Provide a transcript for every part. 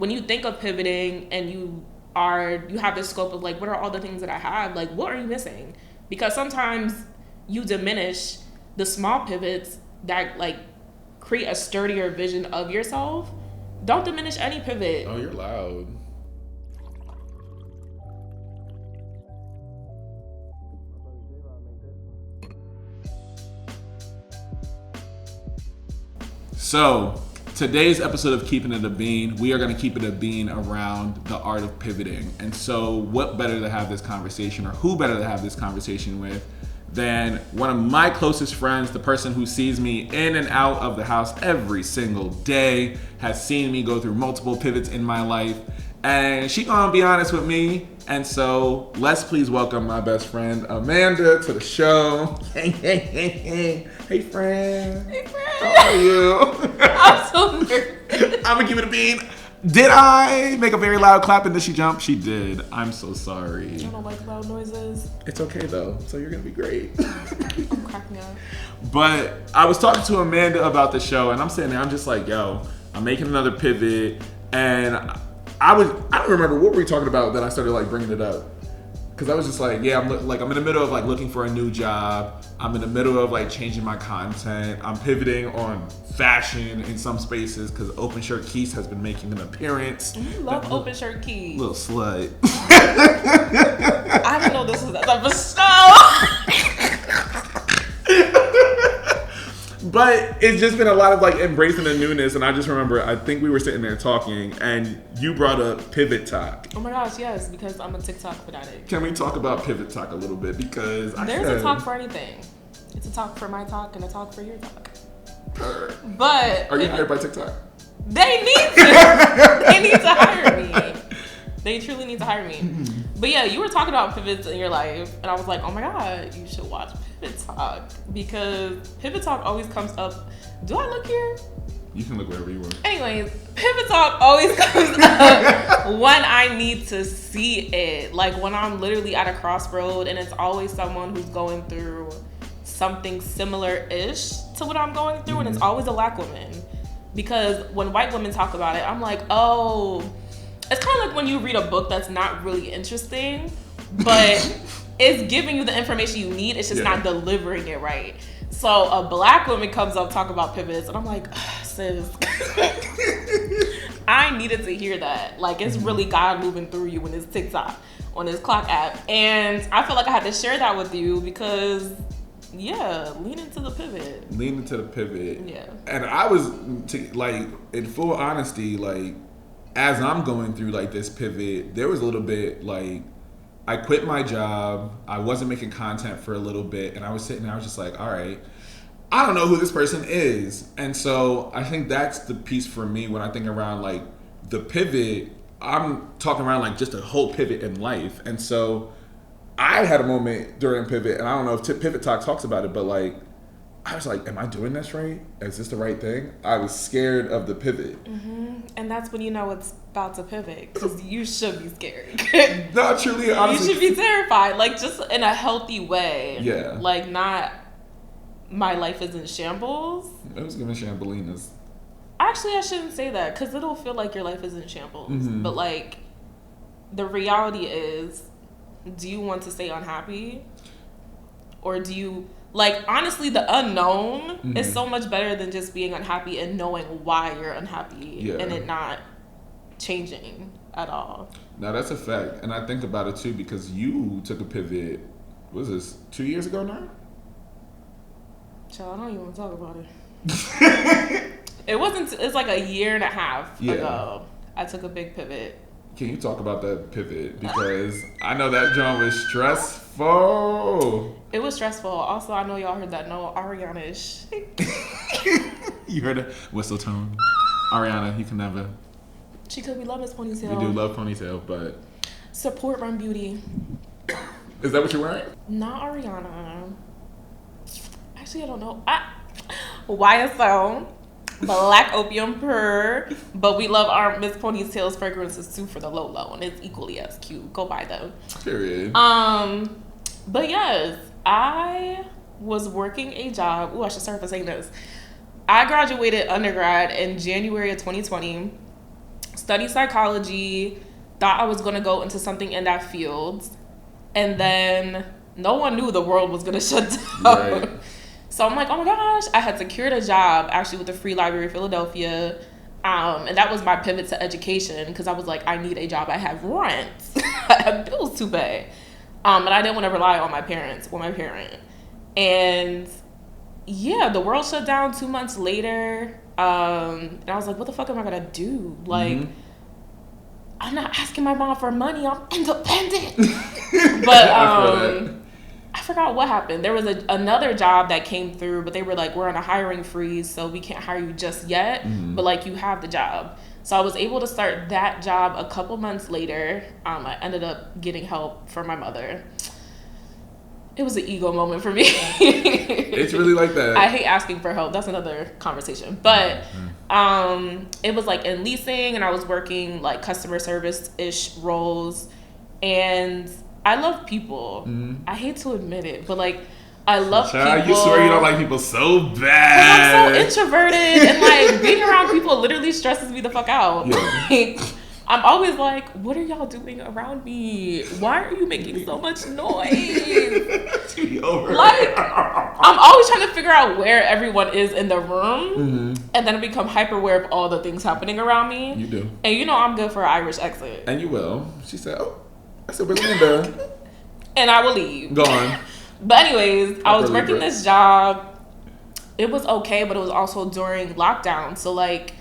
when you think of pivoting and you have this scope of like, what are all the things that I have? Like, what are you missing? Because sometimes you diminish the small pivots that like create a sturdier vision of yourself. Don't diminish any pivot. Oh, you're loud. So, today's episode of Keepin It a Bean, we are going to keep it a bean around the art of pivoting. And so, what better to have this conversation, or who better to have this conversation with, than one of my closest friends, the person who sees me in and out of the house every single day, has seen me go through multiple pivots in my life, and she gonna be honest with me. And so let's please welcome my best friend Amanda to the show. Hey friend. Hey, friend. How are you? I'm so nervous. I'm gonna give it a bean. Did I make a very loud clap and did she jump? She did. I'm so sorry. I don't like loud noises. It's okay though, so you're gonna be great. I'm cracking up. But I was talking to Amanda about the show, and I'm sitting there, I'm just like, yo, I'm making another pivot, and I don't remember what were we talking about that I started like bringing it up. Cause I was just like, yeah, I'm in the middle of like looking for a new job. I'm in the middle of like changing my content. I'm pivoting on fashion in some spaces because Open Shirt Keys has been making an appearance. You love Open Shirt Keys. Little slut. I didn't know this was that type of show. But it's just been a lot of like embracing the newness, and I just remember I think we were sitting there talking, and you brought up Pivot Talk. Oh my gosh, yes, because I'm a TikTok fanatic. Can we talk about Pivot Talk a little bit? Because there's a talk for anything. It's a talk for my talk and a talk for your talk. But are you hired by TikTok? They need to. They need to hire me. They truly need to hire me. Mm-hmm. But yeah, you were talking about pivots in your life, and I was like, oh my god, you should watch Pivot Talk, because Pivot Talk always comes up. Do I look here? You can look wherever you want. Anyways, Pivot Talk always comes up when I need to see it. Like when I'm literally at a crossroad, and it's always someone who's going through something similar-ish to what I'm going through, and it's always a black woman. Because when white women talk about it, I'm like, oh, it's kind of like when you read a book that's not really interesting, but it's giving you the information you need. It's just not delivering it right. So a black woman comes up, talk about pivots, and I'm like, sis, I needed to hear that. Like, it's really God moving through you when it's TikTok, on this clock app. And I feel like I had to share that with you because, yeah, lean into the pivot. Lean into the pivot. Yeah. And I was, like, in full honesty, like, as I'm going through, like, this pivot, there was a little bit, like, I quit my job. I wasn't making content for a little bit. And I was sitting there, I was just like, all right, I don't know who this person is. And so I think that's the piece for me when I think around, like, the pivot. I'm talking around, like, just a whole pivot in life. And so I had a moment during pivot, and I don't know if Pivot Talk talks about it, but, like, I was like, am I doing this right? Is this the right thing? I was scared of the pivot. Mm-hmm. And that's when you know it's about to pivot, because you should be scared. No, truly, honestly. You should be terrified, like, just in a healthy way. Yeah. Like, not, my life is in shambles. It was giving shambolinas. Actually, I shouldn't say that, because it'll feel like your life is in shambles. Mm-hmm. But, like, the reality is, do you want to stay unhappy? Or do you... Like, honestly, the unknown is so much better than just being unhappy and knowing why you're unhappy and it not changing at all. Now, that's a fact. And I think about it, too, because you took a pivot, what was this, 2 years ago now? Child, I don't even want to talk about it. It's like a year and a half ago. I took a big pivot. Can you talk about that pivot? Because I know that John was stressful. It was stressful. Also, I know y'all heard that no Ariana-ish. You heard a whistle tone. Ariana, you can never. She could be love Miss Ponytail. We do love Ponytail, but... Support Run Beauty. Is that what you're wearing? Not Ariana. Actually, I don't know. YSL. Black Opium Purr, but we love our Miss Ponytail's fragrances too for the low, and it's equally as cute. Go buy them. Period. But yes, I was working a job. Ooh, I should start by saying this. I graduated undergrad in January of 2020. studied psychology, thought I was going to go into something in that field. And then no one knew the world was going to shut down. Right. So I'm like, oh my gosh, I had secured a job actually with the Free Library of Philadelphia. And that was my pivot to education because I was like, I need a job. I have rent. I have bills to pay. And I didn't want to rely on my parent. And yeah, the world shut down 2 months later. And I was like, what the fuck am I going to do? Like, I'm not asking my mom for money. I'm independent. But I forgot what happened. There was another job that came through, but they were like, we're on a hiring freeze, so we can't hire you just yet. But like, you have the job. So I was able to start that job a couple months later. I ended up getting help from my mother. It was an ego moment for me. It's really like that. I hate asking for help. That's another conversation. But it was like in leasing, and I was working like customer service-ish roles. And I love people. I hate to admit it, but like, I love people. You swear you don't like people so bad. I'm so introverted, and like being around people literally stresses me the fuck out. Yeah. Like, I'm always like, what are y'all doing around me? Why are you making so much noise? Like, I'm always trying to figure out where everyone is in the room, and then I become hyper aware of all the things happening around me. You do. And you know I'm good for an Irish accent. And you will. She said, oh, I said, Belinda. And I will leave. Go on. But anyways, I was working this job. It was okay, but it was also during lockdown. So like,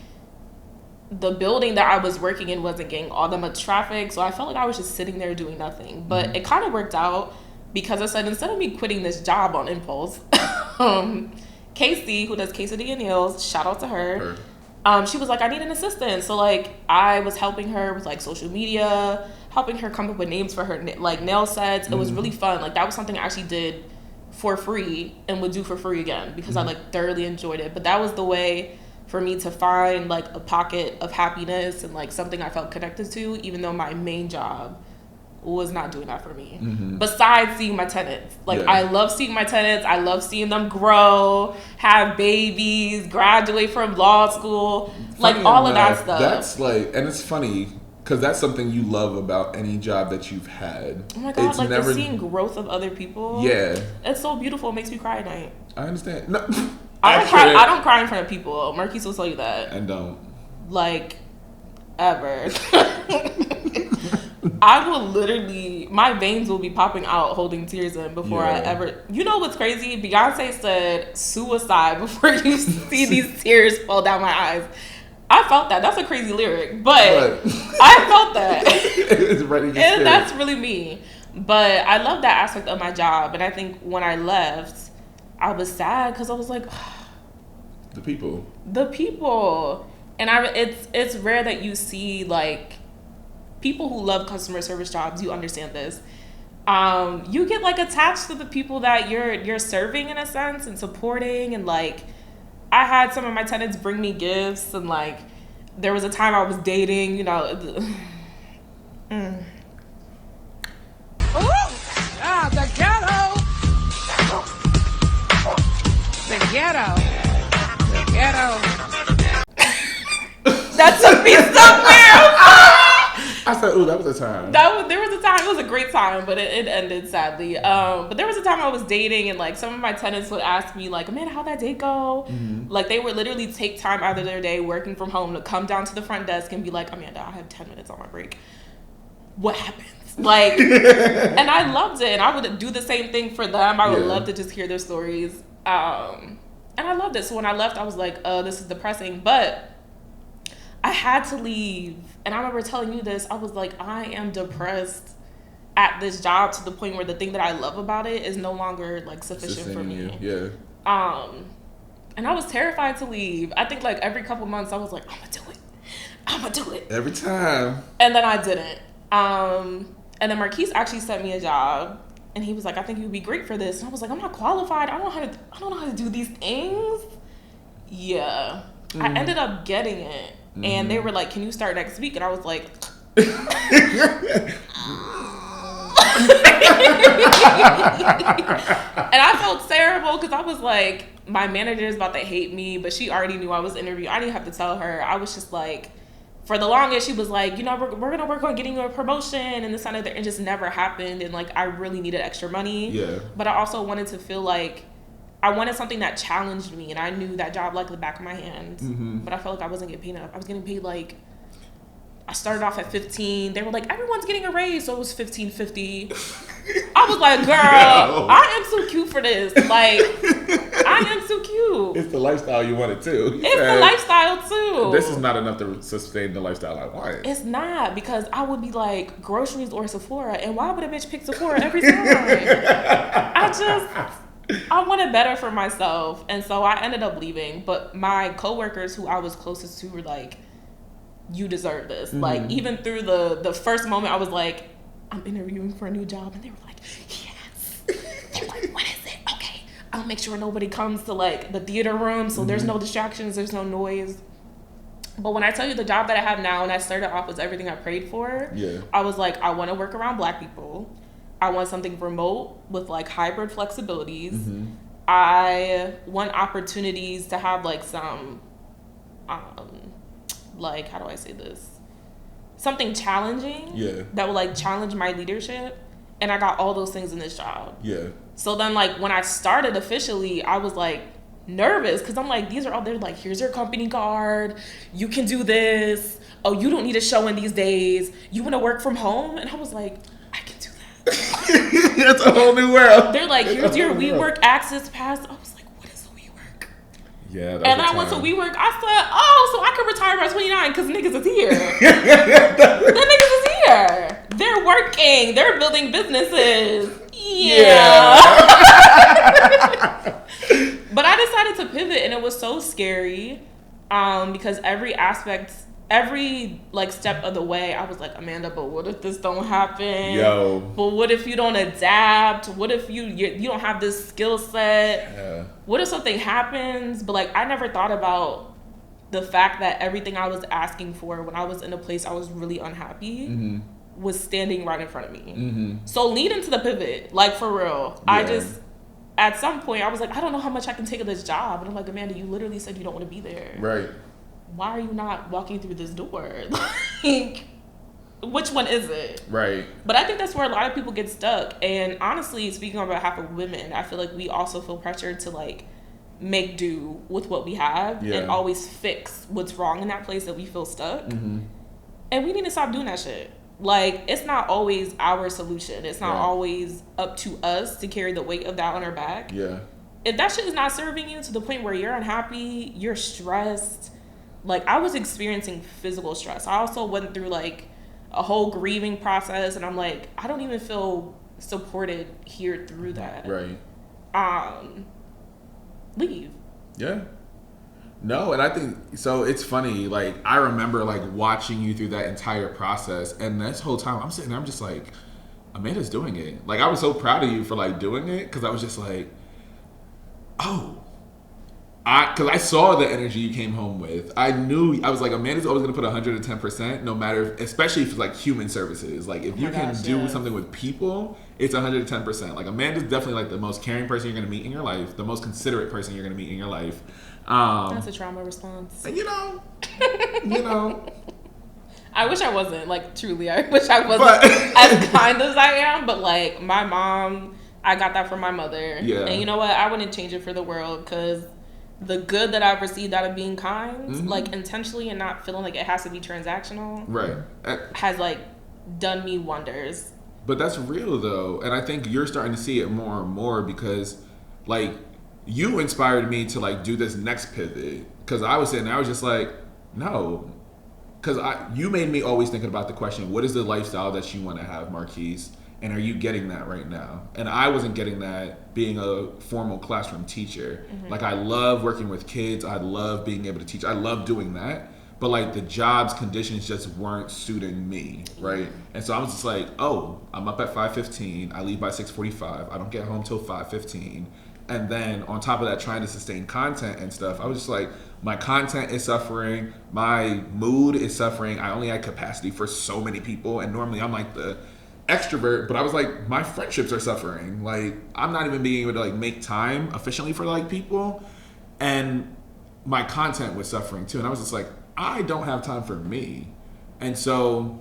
the building that I was working in wasn't getting all that much traffic. So I felt like I was just sitting there doing nothing. But it kind of worked out because I said, instead of me quitting this job on impulse, Casey, who does Quesadilla Nails, shout out to her. She was like, I need an assistant. So like, I was helping her with like social media, helping her come up with names for her like nail sets. It was really fun. Like, that was something I actually did for free and would do for free again because I like thoroughly enjoyed it. But that was the way for me to find like a pocket of happiness and like something I felt connected to, even though my main job was not doing that for me. Besides seeing my tenants. Like, I love seeing my tenants. I love seeing them grow, have babies, graduate from law school, like all of that stuff. That's like, and it's funny because that's something you love about any job that you've had. Oh my God, it's like never, seeing growth of other people. Yeah. It's so beautiful. It makes me cry at night. I understand. No. I don't cry in front of people. Marquise will tell you that. And don't. Like, ever. I will literally, my veins will be popping out holding tears in before I ever, you know what's crazy? Beyonce said suicide before you see these tears fall down my eyes. I felt that. That's a crazy lyric, but I felt that. It's right in your and spirit. that's really me. But I love that aspect of my job. And I think when I left, I was sad because I was like, the people. And it's rare that you see like people who love customer service jobs. You understand this. You get like attached to the people that you're serving in a sense and supporting. And like, I had some of my tenants bring me gifts, and like, there was a time I was dating, you know. The ghetto. That took me somewhere. I said, ooh, that was a time. There was a time, it was a great time, but it ended sadly. But there was a time I was dating, and like, some of my tenants would ask me like, Amanda, how'd that date go? Like, they would literally take time out of their day working from home to come down to the front desk and be like, Amanda, I have 10 minutes on my break. What happens? Like, and I loved it, and I would do the same thing for them. I would love to just hear their stories. And I loved it. So when I left, I was like, this is depressing, but I had to leave. And I remember telling you this. I was like, I am depressed at this job to the point where the thing that I love about it is no longer like sufficient for me. Yeah. And I was terrified to leave. I think like every couple months I was like, I'm gonna do it. Every time. And then I didn't. And then Marquise actually sent me a job, and he was like, I think you'd be great for this. And I was like, I'm not qualified. I don't know how to do these things. Yeah. I ended up getting it. And they were like, can you start next week? And I was like, and I felt terrible because I was like, my manager is about to hate me, but she already knew I was interviewing. I didn't have to tell her. I was just like, for the longest, she was like, you know, we're going to work on getting you a promotion and this and that. It just never happened. And like, I really needed extra money. Yeah. But I also wanted to feel like I wanted something that challenged me. And I knew that job like the back of my hand. Mm-hmm. But I felt like I wasn't getting paid enough. I was getting paid like, I started off at 15. They were like, everyone's getting a raise. So it was $15.50. I was like, girl, I am so cute for this. Like, I am so cute. It's the lifestyle you wanted too. It's the lifestyle too. This is not enough to sustain the lifestyle I want. It's not, because I would be like groceries or Sephora, and why would a bitch pick Sephora every time? I wanted better for myself, and so I ended up leaving. But my coworkers who I was closest to were like, you deserve this. Mm-hmm. Like, even through the first moment I was like, I'm interviewing for a new job, and they were like, yes. They're like, what is it? Okay, I'll make sure nobody comes to like the theater room, so there's no distractions, there's no noise. But when I tell you the job that I have now, and I started off was everything I prayed for, I was like, I want to work around Black people. I want something remote with like hybrid flexibilities. Mm-hmm. I want opportunities to have like some, like, how do I say this? Something challenging that will like challenge my leadership. And I got all those things in this job. Yeah. So then like when I started officially, I was like nervous because I'm like, these are all, they're like, here's your company card. You can do this. Oh, you don't need a show in these days. You want to work from home? And I was like, I can do that. That's a whole new world. They're like, here's your WeWork access pass. I was like, what is a WeWork? Yeah. And I went to WeWork. I said, oh, so I can retire by 29 because niggas is here. The niggas is here. They're working. They're building businesses. Yeah. But I decided to pivot, and it was so scary because every aspect, every like step of the way, I was like, Amanda, but what if this don't happen? Yo. But what if you don't adapt? What if you don't have this skill set? Yeah. What if something happens? But like, I never thought about the fact that everything I was asking for when I was in a place I was really unhappy was standing right in front of me. Mm-hmm. So lead into the pivot, like for real. Yeah. At some point, I was like, I don't know how much I can take of this job. And I'm like, Amanda, you literally said you don't want to be there. Right. Why are you not walking through this door? Like, which one is it? Right. But I think that's where a lot of people get stuck. And honestly, speaking on behalf of women, I feel like we also feel pressured to like make do with what we have and always fix what's wrong in that place that we feel stuck. Mm-hmm. And we need to stop doing that shit. Like, it's not always our solution. It's not always up to us to carry the weight of that on our back. Yeah. If that shit is not serving you to the point where you're unhappy, you're stressed. Like, I was experiencing physical stress. I also went through, like, a whole grieving process. And I'm like, I don't even feel supported here through that. Right. Leave. Yeah. No, and I think, so it's funny, like, I remember, like, watching you through that entire process, and this whole time, I'm sitting there, I'm just like, Amanda's doing it. Like, I was so proud of you for, like, doing it, because I was just like, because I saw the energy you came home with. I knew, I was like, Amanda's always going to put 110%, no matter, especially if it's, like, human services. Like, if you can do something with people, it's 110%. Like, Amanda's definitely, like, the most caring person you're going to meet in your life, the most considerate person you're going to meet in your life. That's a trauma response. You know. I wish I wasn't, like, truly. I wish I wasn't as kind as I am. But, like, my mom, I got that from my mother. Yeah. And you know what? I wouldn't change it for the world because the good that I've received out of being kind, like, intentionally and not feeling like it has to be transactional, has, like, done me wonders. But that's real, though. And I think you're starting to see it more and more because, like, you inspired me to like do this next pivot because I was sitting there, I was just like, no, because you made me always thinking about the question, what is the lifestyle that you want to have, Marquise, and are you getting that right now? And I wasn't getting that being a formal classroom teacher. Like, I love working with kids, I love being able to teach, I love doing that, but like the job's conditions just weren't suiting me, right? And so I was just like, oh, I'm up at 5:15, I leave by 6:45, I don't get home till 5:15. And then on top of that, trying to sustain content and stuff, I was just like, my content is suffering, my mood is suffering, I only had capacity for so many people, and normally I'm like the extrovert, but I was like, my friendships are suffering. Like, I'm not even being able to like make time efficiently for like people, and my content was suffering too. And I was just like, I don't have time for me. And so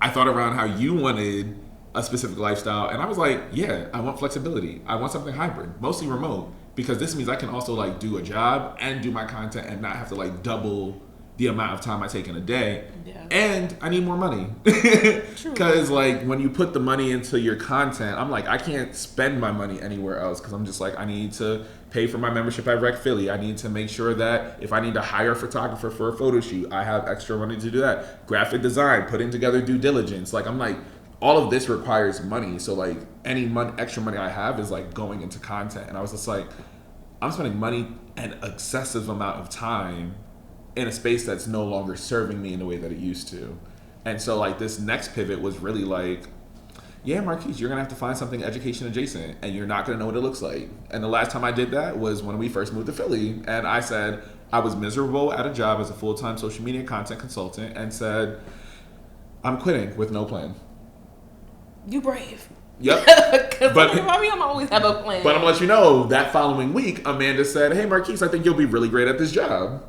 I thought around how you wanted a specific lifestyle, and I was like, yeah, I want flexibility. I want something hybrid, mostly remote, because this means I can also like do a job and do my content and not have to like double the amount of time I take in a day. Yeah. And I need more money. Because like when you put the money into your content, I'm like, I can't spend my money anywhere else, because I'm just like, I need to pay for my membership at Rec Philly. I need to make sure that if I need to hire a photographer for a photo shoot, I have extra money to do that. Graphic design, putting together due diligence. Like I'm like, all of this requires money. So like any extra money I have is like going into content. And I was just like, I'm spending money an excessive amount of time in a space that's no longer serving me in the way that it used to. And so like this next pivot was really like, yeah, Marquise, you're gonna have to find something education adjacent, and you're not gonna know what it looks like. And the last time I did that was when we first moved to Philly, and I said I was miserable at a job as a full-time social media content consultant, and said I'm quitting with no plan. You brave. Yep. But I'm always have a plan. But I'm gonna let you know that following week, Amanda said, "Hey, Marquise, I think you'll be really great at this job,"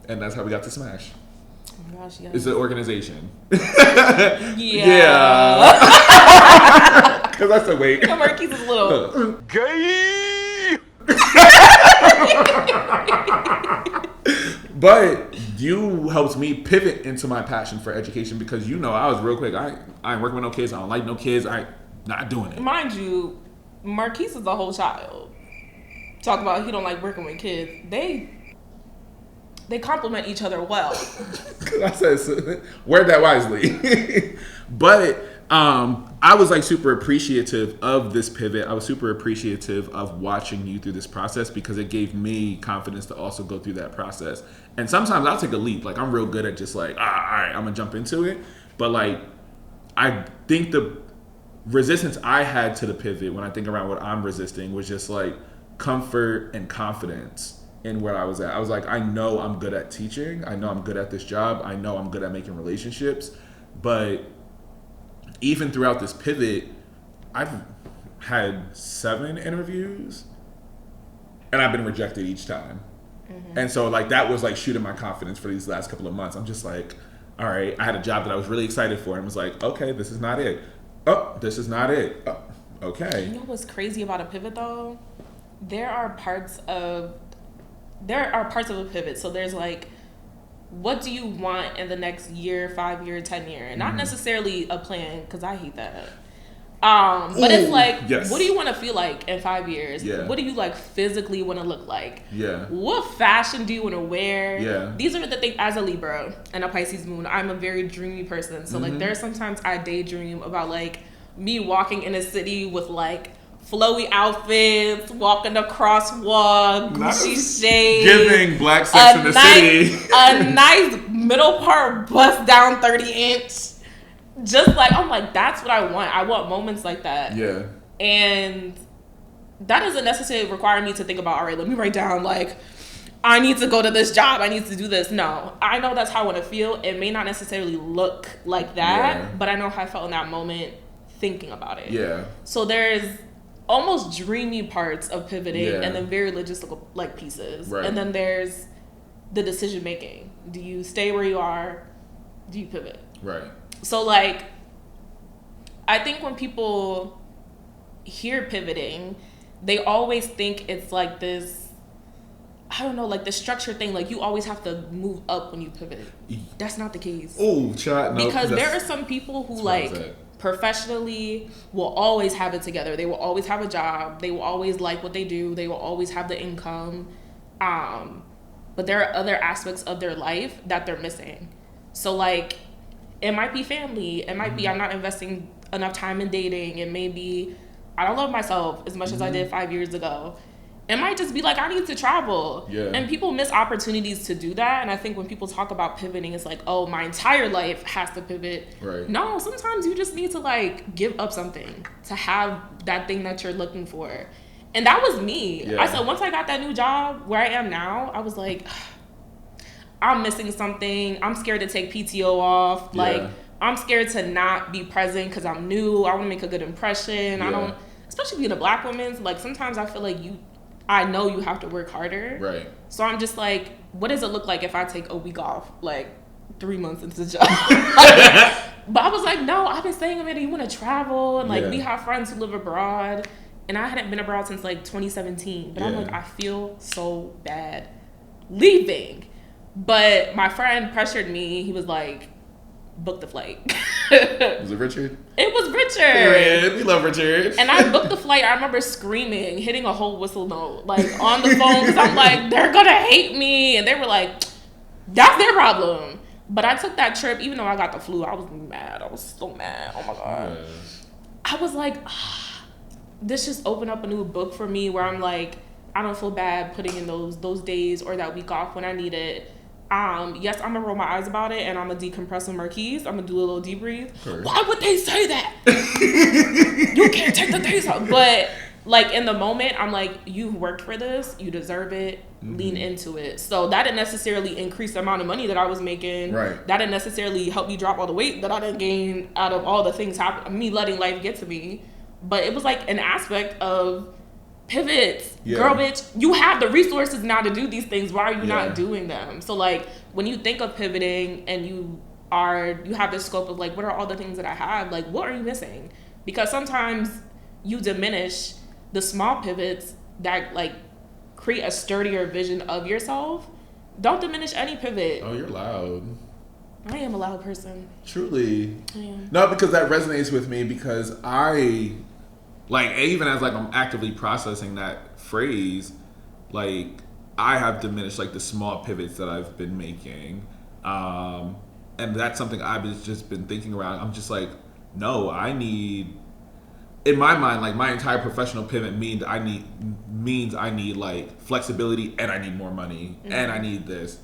and that's how we got to Smash. Oh my gosh, yes. It's an organization. Yeah. Because I said, wait. Marquise is little. Gay! But you helped me pivot into my passion for education, because you know I was real quick. I ain't working with no kids. I don't like no kids. I not doing it. Mind you, Marquise is a whole child. Talk about he don't like working with kids. They complement each other well. I said, word that wisely. But I was like super appreciative of this pivot. I was super appreciative of watching you through this process, because it gave me confidence to also go through that process. And sometimes I'll take a leap. Like I'm real good at just like, all right, I'm gonna jump into it. But like, I think the resistance I had to the pivot, when I think around what I'm resisting, was just like comfort and confidence in where I was at. I was like, I know I'm good at teaching. I know I'm good at this job. I know I'm good at making relationships. But even throughout this pivot, I've had 7 interviews and I've been rejected each time. Mm-hmm. And so like that was like shooting my confidence for these last couple of months. I'm just like, all right, I had a job that I was really excited for, and was like, okay, this is not it. Oh, this is not it. Oh, okay. You know what's crazy about a pivot though? There are parts of a pivot. So there's like, what do you want in the next year, 5 year, 10 year? And not necessarily a plan, because I hate that. But it's like, yes. What do you want to feel like in 5 years? Yeah. What do you like physically want to look like? Yeah. What fashion do you want to wear? Yeah. These are the things, as a Libra and a Pisces moon, I'm a very dreamy person. So like there's sometimes I daydream about like me walking in a city with like flowy outfits, walking the crosswalk, Gucci shades, giving Black Sex in the City, a nice middle part bust down 30-inch. Just like, I'm like, that's what I want. I want moments like that. Yeah. And that doesn't necessarily require me to think about, all right, let me write down like, I need to go to this job, I need to do this. No, I know that's how I want to feel. It may not necessarily look like that, but I know how I felt in that moment thinking about it. Yeah. So there's almost dreamy parts of pivoting, and then very logistical like pieces. Right. And then there's the decision making. Do you stay where you are? Do you pivot? Right. So like, I think when people hear pivoting, they always think it's like this, I don't know, like the structure thing, like you always have to move up when you pivot. That's not the case. Oh, chat. No, because there are some people who like professionally will always have it together. They will always have a job. They will always like what they do. They will always have the income. But there are other aspects of their life that they're missing. So like, it might be family. It might be I'm not investing enough time in dating. It may be I don't love myself as much as I did 5 years ago. It might just be like, I need to travel. Yeah. And people miss opportunities to do that. And I think when people talk about pivoting, it's like, oh, my entire life has to pivot. Right. No, sometimes you just need to like give up something to have that thing that you're looking for. And that was me. Yeah. I said, once I got that new job where I am now, I was like, I'm missing something. I'm scared to take PTO off. Like, I'm scared to not be present because I'm new. I want to make a good impression. I don't, especially being a Black woman, like sometimes I feel like I know you have to work harder. Right. So I'm just like, what does it look like if I take a week off? Like, 3 months into the job. But I was like, no, I've been saying, Amanda, you want to travel and like we have friends who live abroad, and I hadn't been abroad since like 2017. But I'm like, I feel so bad leaving. But my friend pressured me. He was like, book the flight. Was it Richard? It was Richard. Period. We love Richard. And I booked the flight. I remember screaming, hitting a whole whistle note, like on the phone, because I'm like, they're gonna hate me. And they were like, that's their problem. But I took that trip, even though I got the flu. I was mad. I was so mad. Oh my God. I was like, this just opened up a new book for me where I'm like, I don't feel bad putting in those days or that week off when I need it. Yes, I'm gonna roll my eyes about it and I'm gonna decompress with Marquise. I'm gonna do a little deep breathe. Sure. Why would they say that? You can't take the days off. But like in the moment, I'm like, you've worked for this, you deserve it, lean into it. So that didn't necessarily increase the amount of money that I was making. Right. That didn't necessarily help me drop all the weight that I didn't gain out of all the things me letting life get to me. But it was like an aspect of pivots. Girl, bitch, you have the resources now to do these things. Why are you not doing them? So like when you think of pivoting and you have this scope of like, what are all the things that I have? Like, what are you missing? Because sometimes you diminish the small pivots that like create a sturdier vision of yourself. Don't diminish any pivot. Oh, you're loud. I am a loud person. Truly. I am. No, because that resonates with me because I, like, even as like I'm actively processing that phrase, like I have diminished like the small pivots that I've been making. And that's something I've just been thinking around. I'm just like, no, I need, in my mind, like my entire professional pivot means I need like flexibility and I need more money and I need this.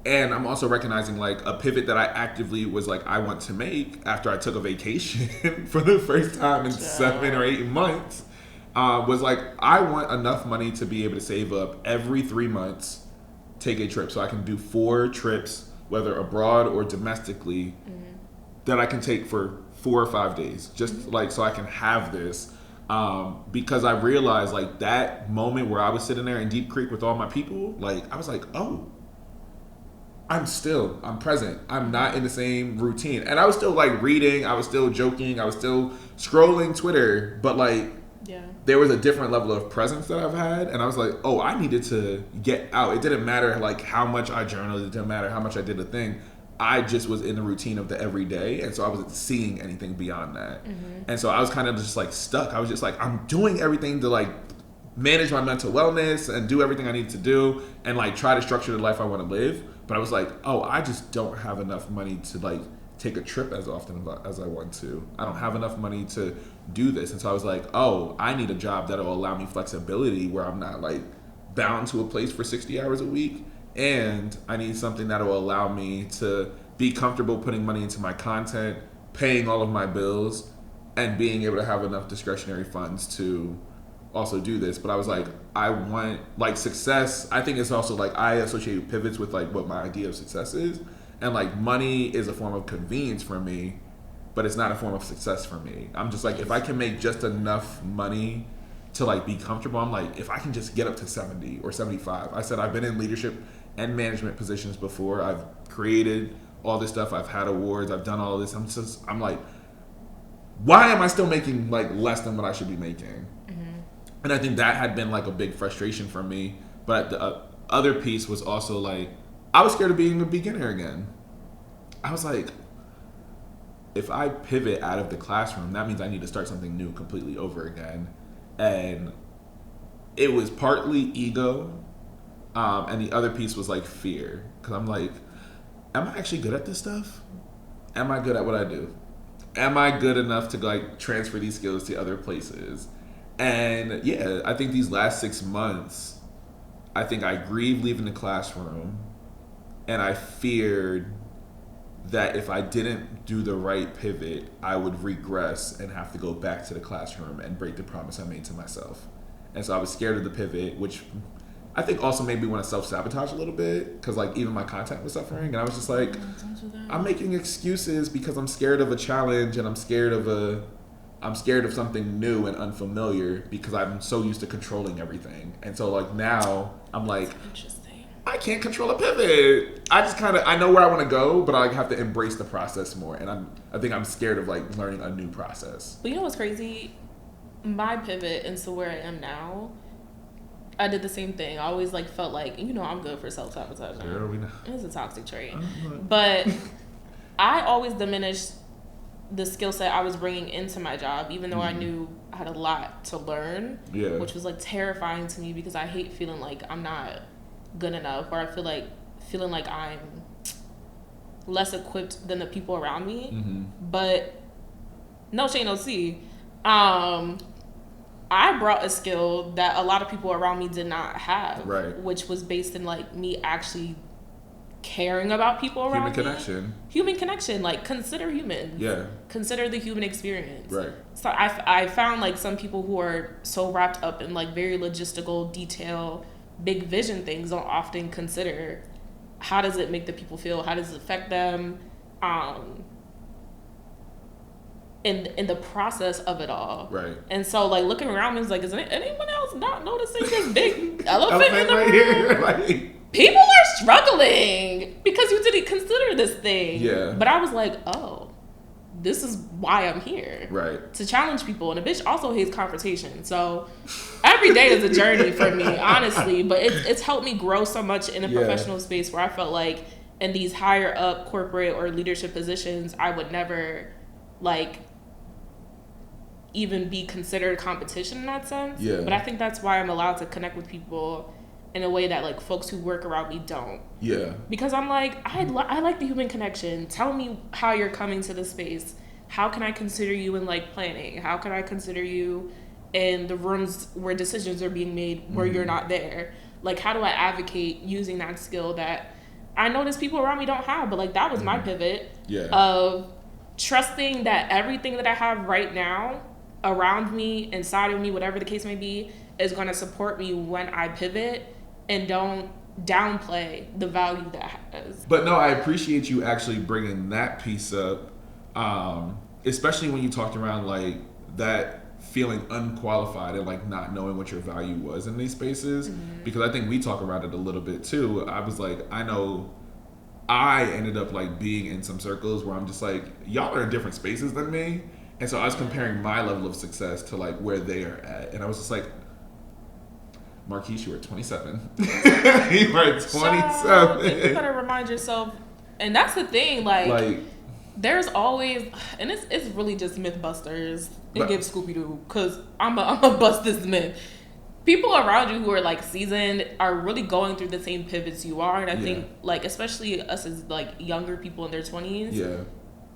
And I'm also recognizing like a pivot that I actively was like, I want to make after I took a vacation for the first time in 7 or 8 months, was like, I want enough money to be able to save up every 3 months, take a trip. So I can do 4 trips, whether abroad or domestically, that I can take for 4 or 5 days, just like so I can have this, because I realized like that moment where I was sitting there in Deep Creek with all my people, like I was like, oh, I'm present. I'm not in the same routine, and I was still like reading, I was still joking, I was still scrolling Twitter, but like there was a different level of presence that I've had, and I was like, oh, I needed to get out. It didn't matter like how much I journaled, it didn't matter how much I did a thing. I just was in the routine of the everyday, and so I wasn't seeing anything beyond that. And so I was kind of just like stuck. I was just like, I'm doing everything to like manage my mental wellness and do everything I need to do and like try to structure the life I want to live. But I was like, oh, I just don't have enough money to like take a trip as often as I want to. I don't have enough money to do this. And so I was like, oh, I need a job that'll allow me flexibility where I'm not like bound to a place for 60 hours a week. And I need something that will allow me to be comfortable putting money into my content, paying all of my bills, and being able to have enough discretionary funds to also do this. But I was like, I want like success. I think it's also like I associate pivots with like what my idea of success is. And like money is a form of convenience for me, but it's not a form of success for me. I'm just like, if I can make just enough money to like be comfortable, I'm like, if I can just get up to 70 or 75. I said I've been in leadership and management positions before. I've created all this stuff. I've had awards. I've done all this. I'm like, why am I still making like less than what I should be making? And I think that had been like a big frustration for me. But the other piece was also like, I was scared of being a beginner again. I was like, if I pivot out of the classroom, that means I need to start something new completely over again. And it was partly ego, and the other piece was like fear. Because I'm like, am I actually good at this stuff? Am I good at what I do? Am I good enough to like transfer these skills to other places? And yeah, I think these last 6 months, I think I grieved leaving the classroom, and I feared that if I didn't do the right pivot, I would regress and have to go back to the classroom and break the promise I made to myself. And so I was scared of the pivot, which I think also made me want to self-sabotage a little bit, because like even my content was suffering, and I was just like, I'm making excuses because I'm scared of a challenge, and I'm scared of something new and unfamiliar because I'm so used to controlling everything. And so like now I'm like, I can't control a pivot. I know where I want to go, but I have to embrace the process more. And I think I'm scared of like learning a new process. But you know what's crazy? My pivot into where I am now, I did the same thing. I always like felt like, I'm good for self-sabotage. Girl, we know. It's a toxic trait. But I always diminished the skill set I was bringing into my job, even though I knew I had a lot to learn, which was like terrifying to me because I hate feeling like I'm not good enough, or I feel like feeling like I'm less equipped than the people around me. But no shade, no tea. I brought a skill that a lot of people around me did not have, which was based in like me actually caring about people around me. Human connection. Like, consider humans. Yeah. Consider the human experience. Right. So I found like some people who are so wrapped up in like very logistical detail, big vision things don't often consider how does it make the people feel, how does it affect them, in the process of it all. Right. And so like looking around me is like, is anyone else not noticing this big elephant in the room? Here? Like, people are struggling because you didn't consider this thing. Yeah. But I was like, oh, this is why I'm here. Right. To challenge people. And a bitch also hates confrontation. So every day is a journey for me, honestly. But it's helped me grow so much in a professional space where I felt like in these higher up corporate or leadership positions, I would never like even be considered competition in that sense. Yeah. But I think that's why I'm allowed to connect with people in a way that like folks who work around me don't. Yeah. Because I'm like, I like the human connection. Tell me how you're coming to the space. How can I consider you in like planning? How can I consider you in the rooms where decisions are being made where you're not there? Like, how do I advocate using that skill that I notice people around me don't have? But like, that was my pivot of trusting that everything that I have right now around me, inside of me, whatever the case may be, is going to support me when I pivot, and don't downplay the value that has. But no, I appreciate you actually bringing that piece up, especially when you talked around like that feeling unqualified and like not knowing what your value was in these spaces, because I think we talk around it a little bit too. I was like, I know I ended up like being in some circles where I'm just like, y'all are in different spaces than me. And so I was comparing my level of success to like where they are at. And I was just like, Marquise, you are 27. You are 27. You gotta remind yourself. And that's the thing, like there's always, and it's really just Mythbusters and give Scooby-Doo, because I'm a bust this myth. People around you who are like seasoned are really going through the same pivots you are. And I think like, especially us as like younger people in their 20s,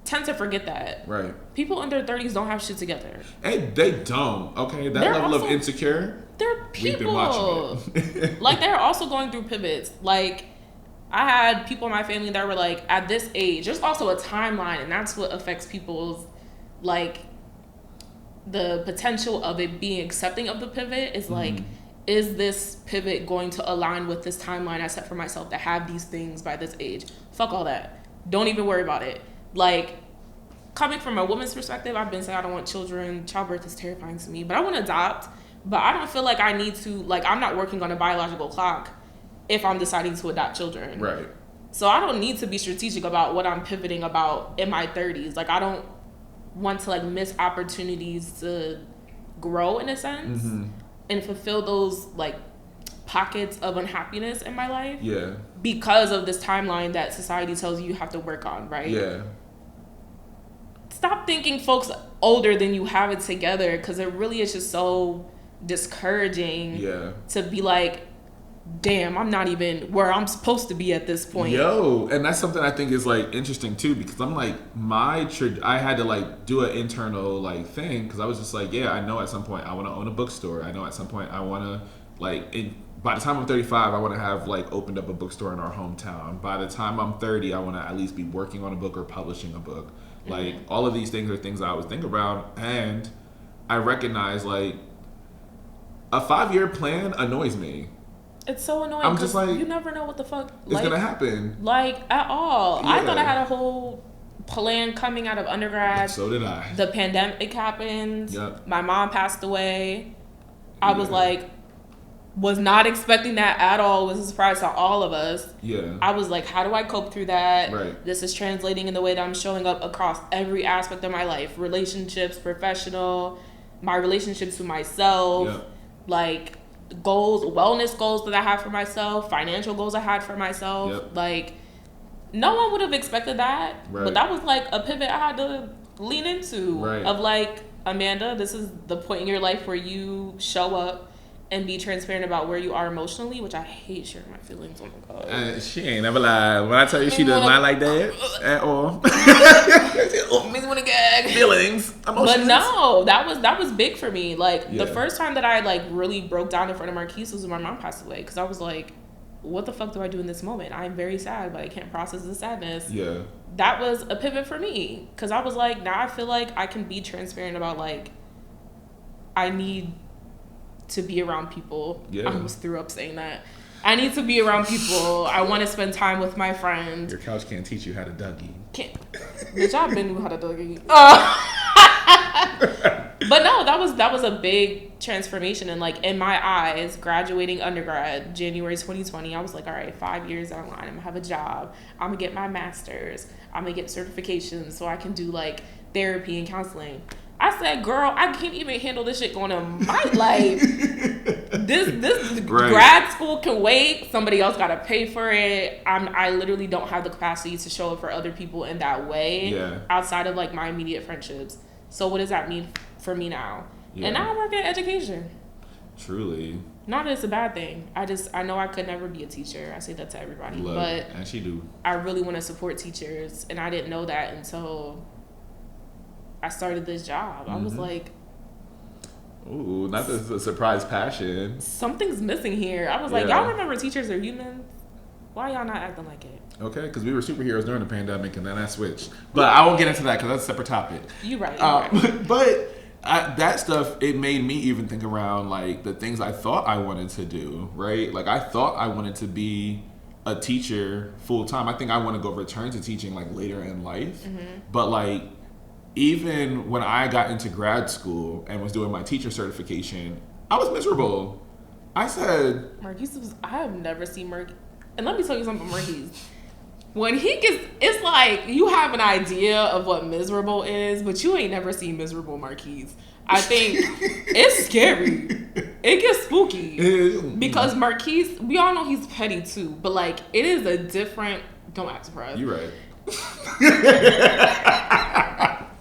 tend to forget that. Right. People in their 30s don't have shit together. Hey, they don't. Okay, that level of insecure. They're people. We've been watching it. Like, they're also going through pivots. Like, I had people in my family that were like, at this age, there's also a timeline, and that's what affects people's like the potential of it being accepting of the pivot is like, is this pivot going to align with this timeline I set for myself to have these things by this age? Fuck all that. Don't even worry about it. Like, coming from a woman's perspective, I've been saying I don't want children. Childbirth is terrifying to me, but I want to adopt. But I don't feel like I need to, like, I'm not working on a biological clock if I'm deciding to adopt children. Right. So I don't need to be strategic about what I'm pivoting about in my 30s. Like, I don't want to, like, miss opportunities to grow in a sense and fulfill those, like, pockets of unhappiness in my life. Yeah. Because of this timeline that society tells you have to work on, right? Yeah. Stop thinking folks older than you have it together, because it really is just so discouraging to be like, damn, I'm not even where I'm supposed to be at this point. Yo, and that's something I think is like interesting too, because I'm like, I had to like do an internal like thing, because I was just like, yeah, I know at some point I want to own a bookstore. I know at some point I want to like, by the time I'm 35, I want to have like opened up a bookstore in our hometown. By the time I'm 30, I want to at least be working on a book or publishing a book. Like, all of these things are things I always think about, and I recognize like a 5-year plan annoys me. It's so annoying. I'm just like, you never know what the fuck is gonna happen. Like, at all. Yeah. I thought I had a whole plan coming out of undergrad. So did I. The pandemic happened. Yep. My mom passed away. I was like, Was not expecting that at all. It was a surprise to all of us. Yeah. I was like, how do I cope through that? Right. This is translating in the way that I'm showing up across every aspect of my life. Relationships, professional, my relationships with myself, Yeah. like goals, wellness goals that I have for myself, financial goals I had for myself. Yep. Like, no one would have expected that. Right. But that was like a pivot I had to lean into. Right. Of like, Amanda, this is the point in your life where you show up and be transparent about where you are emotionally, which I hate sharing my feelings. Oh my god. She ain't never lied. When I tell you she does not like that at all. Makes me want to gag. Feelings, emotions. But no, that was big for me. Like Yeah. the first time that I like really broke down in front of Marquise was when my mom passed away. Because I was like, what the fuck do I do in this moment? I'm very sad, but I can't process the sadness. Yeah. That was a pivot for me. Because I was like, now I feel like I can be transparent about like, I need to be around people. Yeah. I almost threw up saying that. I need to be around people. I want to spend time with my friends. Your couch can't teach you how to Dougie. Can't. Bitch, I've been knew how to Dougie. But no, that was a big transformation. And like in my eyes, graduating undergrad, January 2020, I was like, all right, 5 years down the line, I'm gonna have a job. I'm gonna get my master's. I'm gonna get certifications so I can do like therapy and counseling. I said, girl, I can't even handle this shit going on my life. This Right. grad school can wait. Somebody else got to pay for it. I literally don't have the capacity to show up for other people in that way. Yeah. Outside of like my immediate friendships. So what does that mean for me now? Yeah. And now I work in education. Truly. Not that it's a bad thing. I know I could never be a teacher. I say that to everybody. Love. But And she do. I really want to support teachers. And I didn't know that until I started this job. I was like, ooh, not this is a surprise passion. something's missing here. I was like, Yeah. y'all remember teachers are humans? Why y'all not acting like it? Okay, because we were superheroes during the pandemic, and then I switched. But I won't get into that because that's a separate topic. You right. Right. But that stuff, it made me even think around like the things I thought I wanted to do, right? Like I thought I wanted to be a teacher full time. I think I want to go return to teaching like later in life. Mm-hmm. But like even when I got into grad school and was doing my teacher certification, I was miserable. I said, I have never seen Marquise. And let me tell you something about Marquise. When he gets, it's like you have an idea of what miserable is, but you ain't never seen miserable Marquise. I think it's scary. It gets spooky. Because Marquise, we all know he's petty too, but like it is a different, don't act surprised. you're right.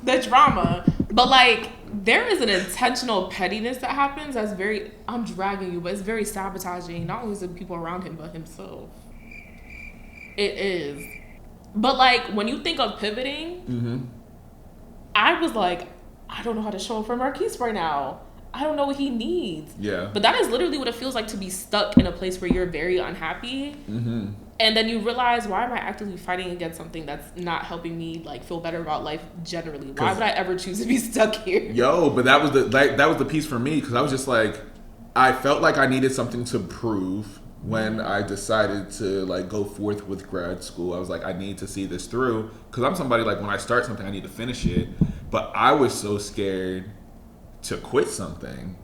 The drama. But like there is an intentional pettiness that happens that's very, I'm dragging you, but it's very sabotaging, not only the people around him, but himself. It is. But like when you think of pivoting, Mm-hmm. I was like, I don't know how to show up for Marquise right now. I don't know what he needs. Yeah. But that is literally what it feels like to be stuck in a place where you're very unhappy. Mm-hmm. And then you realize, why am I actively fighting against something that's not helping me like feel better about life generally? Why would I ever choose to be stuck here? Yo, but that was the piece for me because I was just like, I felt like I needed something to prove when I decided to like go forth with grad school. I was like, I need to see this through because I'm somebody like when I start something, I need to finish it. But I was so scared to quit something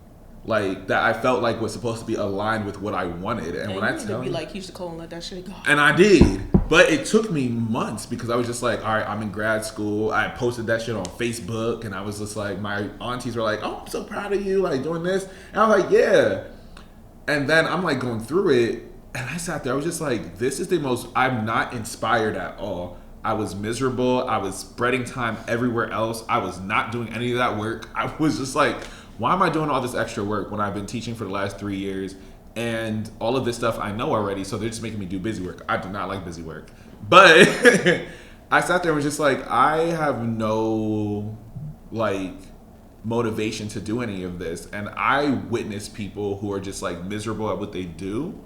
like that I felt like was supposed to be aligned with what I wanted. And when I tell be you, like, Keisha Cole and let that shit go. and I did, but it took me months because I was just like, all right, I'm in grad school. I posted that shit on Facebook, and I was just like, my aunties were like, oh, I'm so proud of you, like doing this. And I was like, yeah. And then I'm like going through it, and I sat there. I was just like, this is the most. I'm not inspired at all. I was miserable. I was spreading time everywhere else. I was not doing any of that work. I was just like, why am I doing all this extra work when I've been teaching for the last 3 years and all of this stuff I know already? So they're just making me do busy work. I do not like busy work. But I sat there and was just like, I have no like motivation to do any of this. And I witness people who are just like miserable at what they do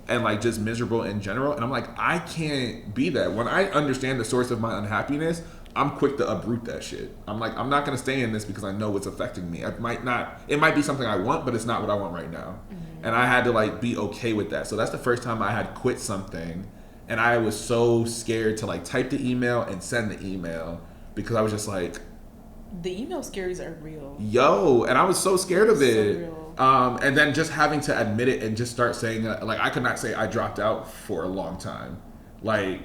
and like just miserable in general. And I'm like, I can't be that. When I understand the source of my unhappiness, I'm quick to uproot that shit. I'm like, I'm not going to stay in this because I know it's affecting me. It might be something I want, but it's not what I want right now. Mm-hmm. And I had to like be okay with that. So that's the first time I had quit something. And I was so scared to like type the email and send the email because I was just like, the email scaries are real. yo, and I was so scared of it. So real. And then just having to admit it and just start saying, like, I could not say I dropped out for a long time. Like,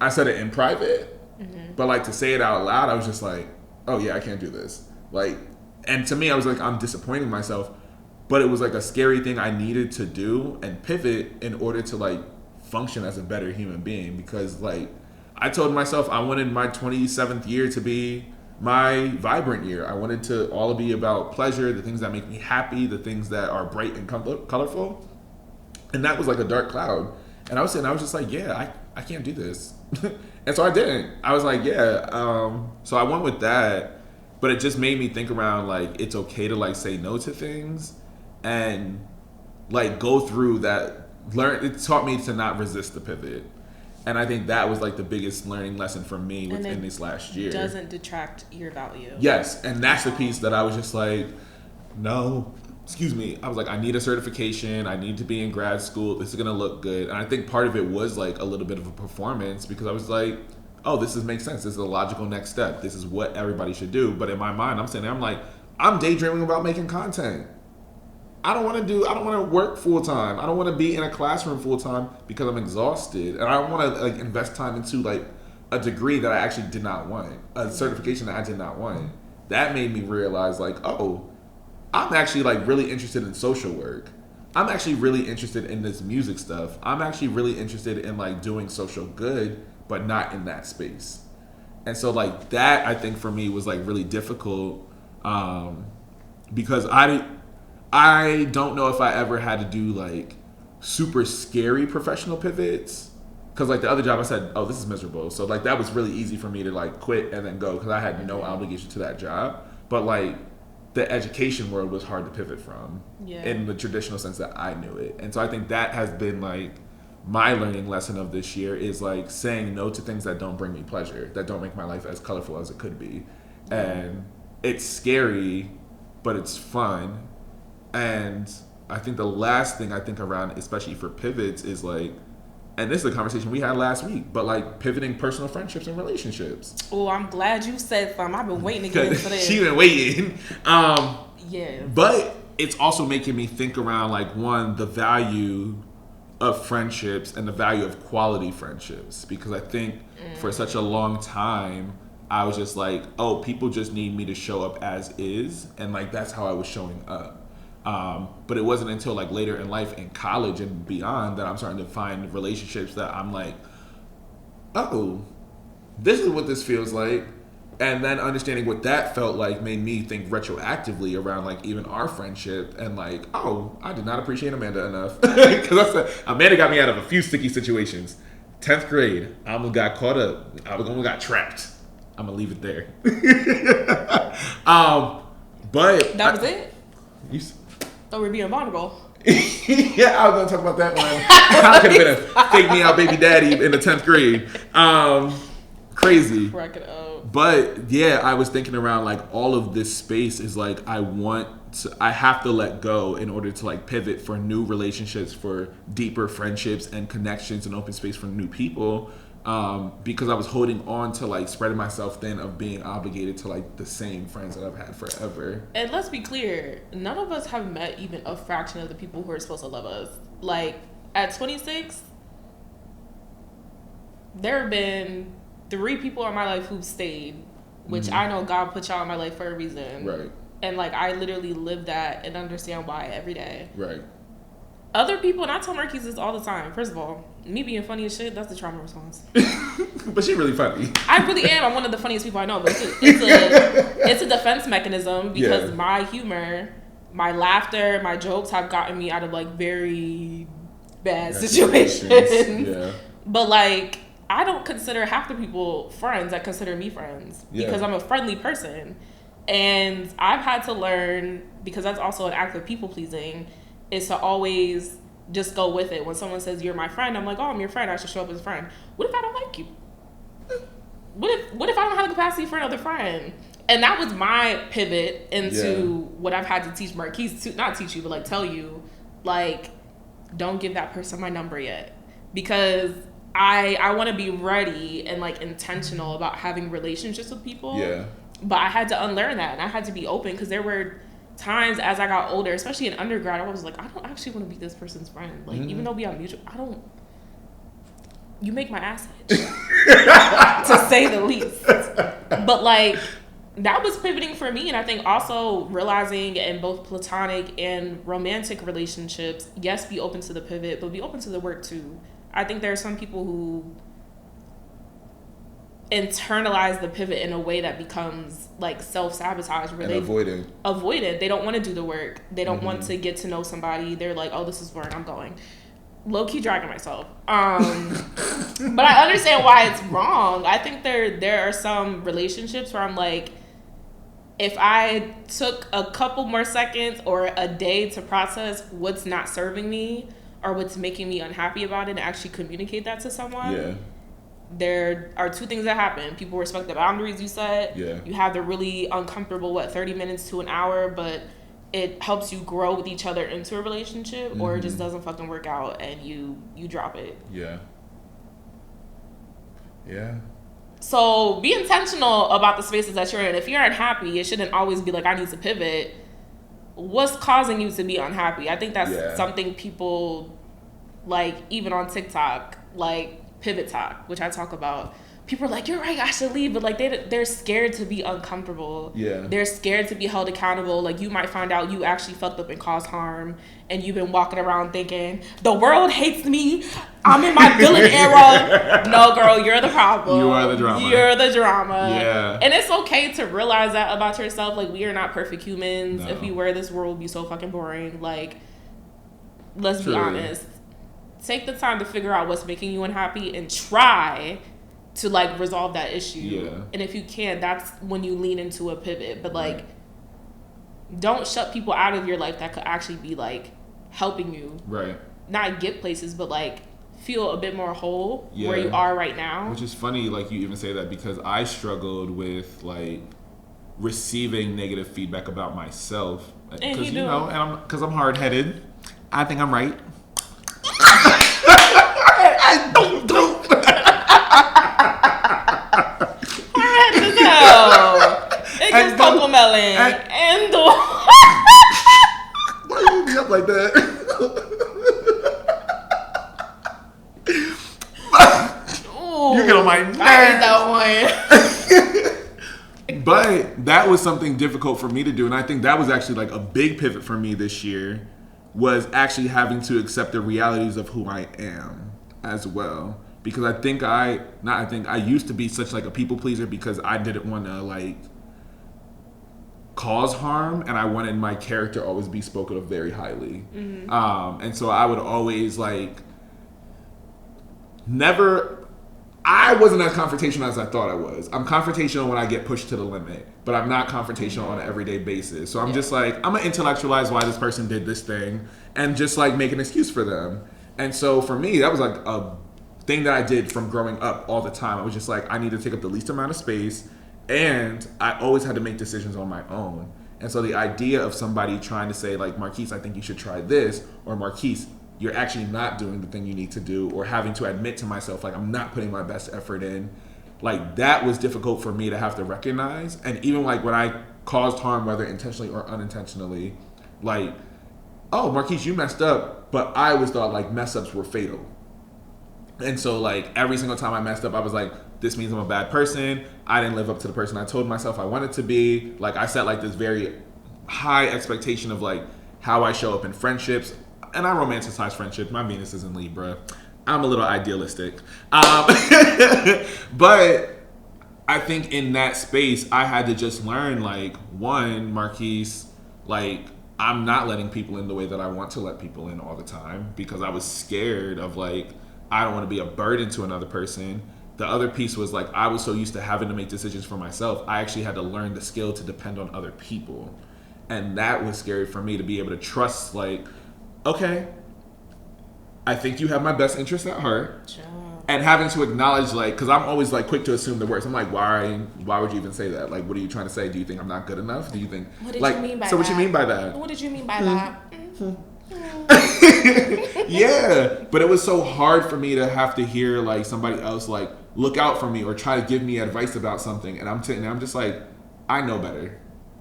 I said it in private, but like to say it out loud, I was just like, oh yeah, I can't do this. Like, and to me, I was like, I'm disappointing myself, but it was like a scary thing I needed to do and pivot in order to like function as a better human being. Because like, I told myself I wanted my 27th year to be my vibrant year. I wanted to all be about pleasure, the things that make me happy, the things that are bright and colorful. And that was like a dark cloud. And I was just like, yeah, I can't do this. And so I didn't. I was like, yeah. So I went with that, but it just made me think around like, it's okay to like say no to things and like go through that. It taught me to not resist the pivot. And I think that was like the biggest learning lesson for me within this last year. Doesn't detract your value. Yes. And that's the piece that I was just like, no. Excuse me. I was like, I need a certification. I need to be in grad school. This is going to look good. And I think part of it was like a little bit of a performance because I was like, oh, this makes sense. This is a logical next step. This is what everybody should do. But in my mind, I'm sitting there, I'm like, I'm daydreaming about making content. I don't want to work full time. I don't want to be in a classroom full time because I'm exhausted. And I want to like invest time into like a degree that I actually did not want, a certification that I did not want. That made me realize like, oh, I'm actually like really interested in social work. I'm actually really interested in this music stuff. I'm actually really interested in like doing social good, but not in that space. And so like that I think for me was like really difficult because I don't know if I ever had to do like super scary professional pivots. Cause like the other job I said, oh, this is miserable. So like that was really easy for me to like quit and then go because I had no obligation to that job. But like the education world was hard to pivot from in the traditional sense that I knew it. And so I think that has been like my learning lesson of this year is like saying no to things that don't bring me pleasure, that don't make my life as colorful as it could be. And it's scary, but it's fun. And I think the last thing I think around, especially for pivots, is like, and this is a conversation we had last week, but like pivoting personal friendships and relationships. Oh, I'm glad you said something. I've been waiting to get into this. She been waiting. Yeah. But it's also making me think around like one, the value of friendships and the value of quality friendships. Because I think for such a long time, I was just like, oh, people just need me to show up as is. And like, that's how I was showing up. But it wasn't until like later in life in college and beyond that I'm starting to find relationships that I'm like, oh, this is what this feels like. And then understanding what that felt like made me think retroactively around like even our friendship and like, oh, I did not appreciate Amanda enough. Because Amanda got me out of a few sticky situations. 10th grade, I almost got caught up. I almost got trapped. I'm going to leave it there. But that was it? You thought we were being vulnerable. Yeah, I was going to talk about that one. I could have been a fake me out baby daddy in the 10th grade. Crazy. Crack it up. But yeah, I was thinking around like all of this space is like I have to let go in order to like pivot for new relationships, for deeper friendships and connections and open space for new people. Because I was holding on to like spreading myself thin of being obligated to like the same friends that I've had forever. And let's be clear, none of us have met even a fraction of the people who are supposed to love us. Like at 26, there have been 3 people in my life who've stayed, which I know God put y'all in my life for a reason. Right. And like I literally live that and understand why every day. Right. Other people, and I tell Marquise this all the time. First of all, me being funny as shit, that's the trauma response. But she's really funny. I really am. I'm one of the funniest people I know. But it's a defense mechanism because my humor, my laughter, my jokes have gotten me out of like very bad situations. Yeah. But like, I don't consider half the people friends that consider me friends because I'm a friendly person. And I've had to learn, because that's also an act of people pleasing, is to always just go with it. When someone says you're my friend, I'm like, oh, I'm your friend, I should show up as a friend. What if I don't like you? What if I don't have the capacity for another friend? And that was my pivot into what I've had to teach Marquise, to not teach you, but like tell you, like, don't give that person my number yet. Because I want to be ready and like intentional about having relationships with people. Yeah. But I had to unlearn that, and I had to be open, because there were times as I got older, especially in undergrad, I was like, I don't actually want to be this person's friend. Like, even though we are mutual, you make my ass itch, to say the least. But like, that was pivoting for me. And I think also realizing in both platonic and romantic relationships, yes, be open to the pivot, but be open to the work too. I think there are some people who internalize the pivot in a way that becomes like self-sabotage, where they avoid it. They don't want to do the work. They don't want to get to know somebody. They're like, oh, this is where I'm going. Low-key dragging myself. But I understand why it's wrong. I think there are some relationships where I'm like, if I took a couple more seconds or a day to process what's not serving me or what's making me unhappy about it and actually communicate that to someone, there are two things that happen. People respect the boundaries you set. You have the really uncomfortable 30 minutes to an hour, but it helps you grow with each other into a relationship, or it just doesn't fucking work out and you drop it. So be intentional about the spaces that you're in. If you're unhappy, it shouldn't always be like, I need to pivot. What's causing you to be unhappy? I think that's something people, like, even on TikTok, like Pivot Talk, which I talk about. People are like, you're right, I should leave. But like, they're scared to be uncomfortable. They're scared to be held accountable. Like, you might find out you actually fucked up and caused harm, and you've been walking around thinking, the world hates me. I'm in my villain era. No, girl, you're the problem. You are the drama. You're the drama. And it's okay to realize that about yourself. Like, we are not perfect humans. If we were, this world would be so fucking boring. Like, let's be honest. Take the time to figure out what's making you unhappy and try to like resolve that issue. And if you can, that's when you lean into a pivot. But like, don't shut people out of your life that could actually be like helping you not get places, but like feel a bit more whole where you are right now. Which is funny, like you even say that, because I struggled with like receiving negative feedback about myself, because you know, and because I'm hard-headed. I think I'm right. I don't. It gets Cocomelon and why you be up like that? You get on my nerves. That one. But that was something difficult for me to do, and I think that was actually like a big pivot for me this year, was actually having to accept the realities of who I am as well. Because I used to be such like a people pleaser because I didn't want to like cause harm, and I wanted my character always be spoken of very highly. And so I would always like I wasn't as confrontational as I thought I was. I'm confrontational when I get pushed to the limit, but I'm not confrontational on an everyday basis. So I'm just like, I'm gonna intellectualize why this person did this thing and just like make an excuse for them. And so for me, that was like a thing that I did from growing up all the time. I was just like, I need to take up the least amount of space, and I always had to make decisions on my own. And so the idea of somebody trying to say like, Marquise, I think you should try this, or Marquise, you're actually not doing the thing you need to do, or having to admit to myself like I'm not putting my best effort in, like that was difficult for me to have to recognize. And even like when I caused harm, whether intentionally or unintentionally, like, oh, Marquise, you messed up, but I always thought like mess ups were fatal. And so like every single time I messed up, I was like, this means I'm a bad person. I didn't live up to the person I told myself I wanted to be. Like I set like this very high expectation of like how I show up in friendships. And I romanticize friendship. My Venus is in Libra. I'm a little idealistic. But I think in that space, I had to just learn like, one, Marquise, like I'm not letting people in the way that I want to let people in all the time, because I was scared of like, I don't want to be a burden to another person. The other piece was like, I was so used to having to make decisions for myself. I actually had to learn the skill to depend on other people. And that was scary for me, to be able to trust like, okay, I think you have my best interest at heart. Sure. And having to acknowledge like, because I'm always like quick to assume the worst. I'm like, why would you even say that? Like, what are you trying to say? Do you think I'm not good enough? Do you think, what did like, you mean by so that? What you mean by that? What did you mean by that? Yeah, but it was so hard for me to have to hear like somebody else like look out for me or try to give me advice about something, and I'm just like, I know better.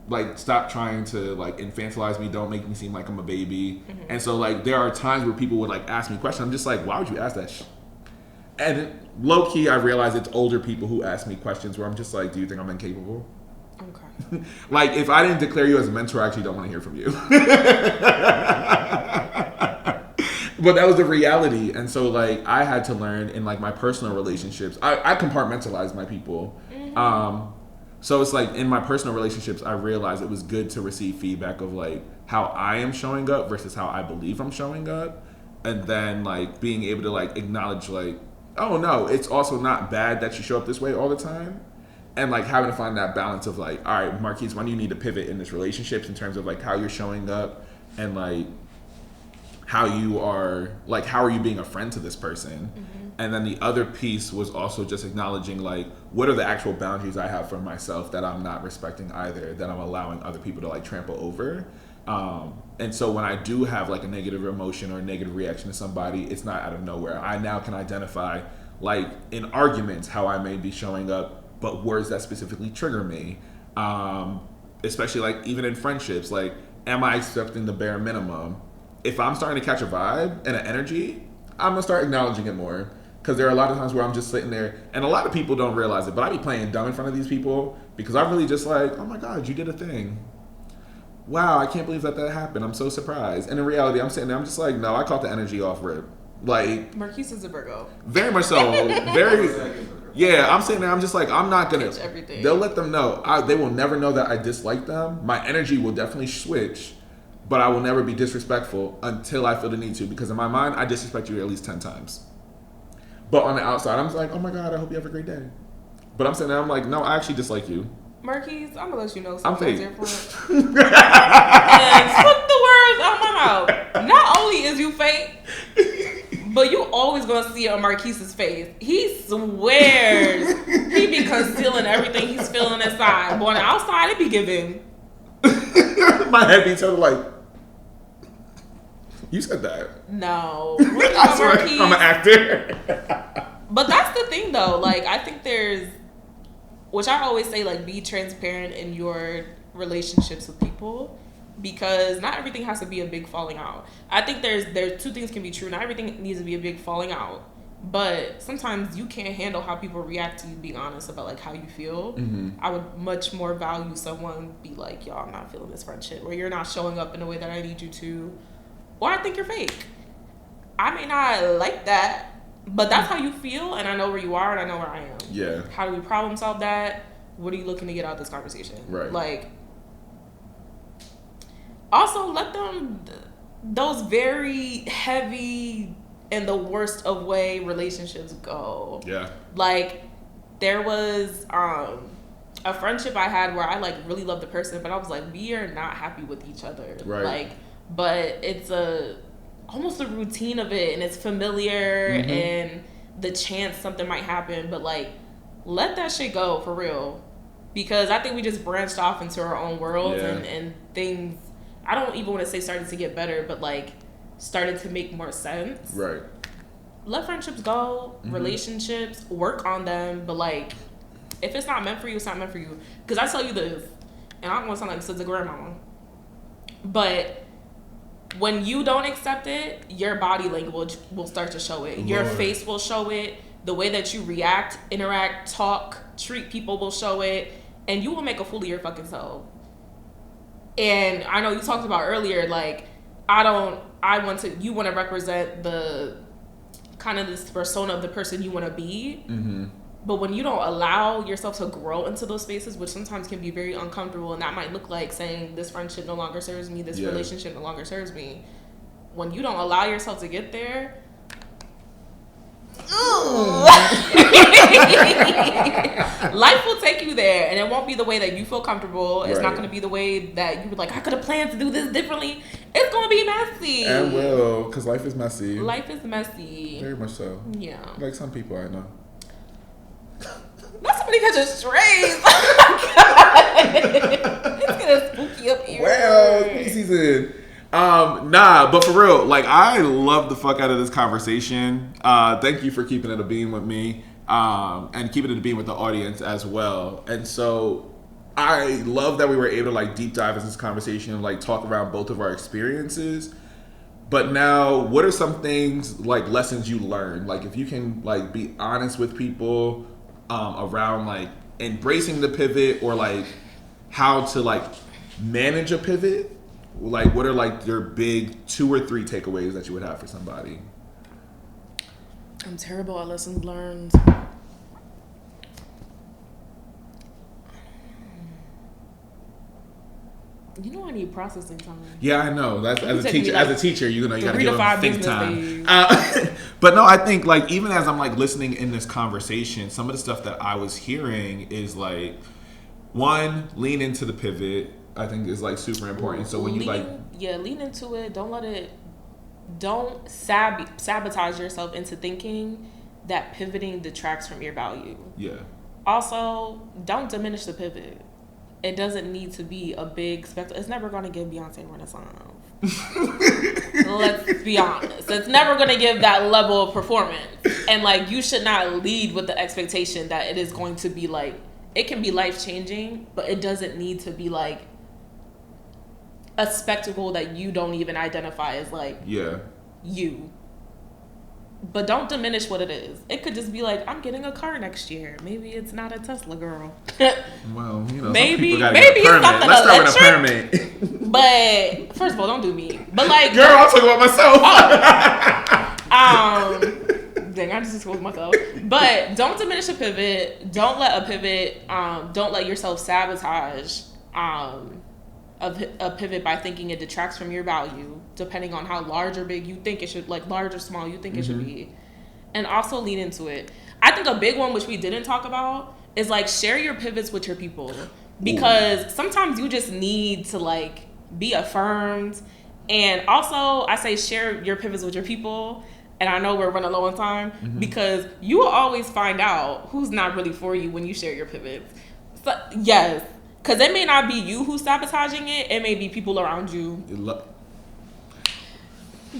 like stop trying to like infantilize me. Don't make me seem like I'm a baby. And so like there are times where people would like ask me questions. I'm just like, why would you ask that? And low key, I realize it's older people who ask me questions where I'm just like, do you think I'm incapable? Okay. Like if I didn't declare you as a mentor, I actually don't want to hear from you. But that was the reality. And so like I had to learn in like my personal relationships. I compartmentalize my people. So it's like in my personal relationships, I realized it was good to receive feedback of like how I am showing up versus how I believe I'm showing up. And then like being able to like acknowledge like, oh no, it's also not bad that you show up this way all the time. And like having to find that balance of like, all right, Marquise, when do you need to pivot in this relationships in terms of like how you're showing up and like how you are, like how are you being a friend to this person? And then the other piece was also just acknowledging like what are the actual boundaries I have for myself that I'm not respecting either, that I'm allowing other people to like trample over. And so when I do have like a negative emotion or a negative reaction to somebody, it's not out of nowhere. I now can identify like in arguments how I may be showing up, but words that specifically trigger me. Especially like even in friendships, like am I accepting the bare minimum? If I'm starting to catch a vibe and an energy, I'm gonna start acknowledging it more. Because there are a lot of times where I'm just sitting there, and a lot of people don't realize it, but I be playing dumb in front of these people because I'm really just like, oh my God, you did a thing. Wow, I can't believe that happened. I'm so surprised. And in reality, I'm sitting there, I'm just like, no, I caught the energy off rip. Like, Marquise is a Virgo. Very much so. Very, yeah, I'm sitting there, I'm just like, I'm not gonna, everything. They'll let them know. They will never know that I dislike them. My energy will definitely switch, but I will never be disrespectful until I feel the need to, because in my mind, I disrespect you at least 10 times. But on the outside, I'm just like, oh my God, I hope you have a great day. But I'm sitting there, I'm like, no, I actually dislike you. Marquise, I'm gonna let you know I'm fake. And slip the words out my mouth. Not only is you fake, but you always gonna see it on Marquise's face. He swears he be concealing everything he's feeling inside. But on the outside, it be giving. My head be totally like, you said that. No. I swear, I'm an actor. But that's the thing though. Like, I think there's, which I always say, like, be transparent in your relationships with people, because not everything has to be a big falling out. I think there's two things can be true. Not everything needs to be a big falling out, but sometimes you can't handle how people react to you being honest about like how you feel. I would much more value someone be like, yo, I'm not feeling this friendship, or you're not showing up in the way that I need you to, or I think you're fake. I may not like that, but that's how you feel, and I know where you are, and I know where I am. Yeah. How do we problem solve that? What are you looking to get out of this conversation? Right. Like, also let them, those very heavy in the worst of way relationships go. Yeah. Like, there was a friendship I had where I like really loved the person, but I was like, we are not happy with each other. Right. Like, but it's almost a routine of it, and it's familiar, and the chance something might happen, but like, let that shit go for real, because I think we just branched off into our own worlds, and things, I don't even want to say started to get better, but like started to make more sense. Right. Let friendships go, relationships, work on them, but like, if it's not meant for you, it's not meant for you. Because I tell you this, and I don't want to sound like such a grandmama, but when you don't accept it, your body language will start to show it. Lord. Your face will show it. The way that you react, interact, talk, treat people will show it. And you will make a fool of your fucking self. And I know you talked about earlier, like, you want to represent the kind of this persona of the person you want to be. But when you don't allow yourself to grow into those spaces, which sometimes can be very uncomfortable, and that might look like saying this friendship no longer serves me, this relationship no longer serves me. When you don't allow yourself to get there, life will take you there, and it won't be the way that you feel comfortable. It's not going to be the way that you were like, I could have planned to do this differently. It's going to be messy. And will, because life is messy. Life is messy. Very much so. Yeah. Like some people I know. Not somebody catches strays. Oh my God. It's gonna spooky up here. Well, spooky season. But for real, like, I love the fuck out of this conversation. Thank you for keeping it a beam with me, and keeping it a beam with the audience as well. And so I love that we were able to like deep dive into this conversation and like talk around both of our experiences. But now, what are some things like lessons you learned? Like if you can like be honest with people around like embracing the pivot or like how to like manage a pivot. Like what are like your big 2 or 3 takeaways that you would have for somebody? I'm terrible at lessons learned. You know I need processing time. Yeah, I know. That's as a teacher. Like as a teacher, you know, you gotta give them think time. Days. But no, I think like even as I'm like listening in this conversation, some of the stuff that I was hearing is like, one, lean into the pivot. I think is like super important. So when you lean into it. Don't sabotage yourself into thinking that pivoting detracts from your value. Yeah. Also, don't diminish the pivot. It doesn't need to be a big spectacle. It's never going to give Beyonce a renaissance. Let's be honest. It's never going to give that level of performance. And, like, you should not lead with the expectation that it is going to be, like, it can be life-changing, but it doesn't need to be, like, a spectacle that you don't even identify as, like, you. But don't diminish what it is. It could just be like, I'm getting a car next year. Maybe it's not a Tesla, girl. Well, you know, maybe some people gotta get a permit. Let's start with a permit. But first of all, don't do me. But like, girl, I'll talk about myself. Dang, I just exposed myself. But don't diminish a pivot. Don't let a pivot. Don't let yourself sabotage a pivot by thinking it detracts from your value, depending on how large or big you think it should, like large or small you think it should be. And also lean into it. I think a big one, which we didn't talk about, is like share your pivots with your people. Because sometimes you just need to like be affirmed. And also I say share your pivots with your people. And I know we're running low on time because you will always find out who's not really for you when you share your pivots. So, yes. Because it may not be you who's sabotaging it. It may be people around you.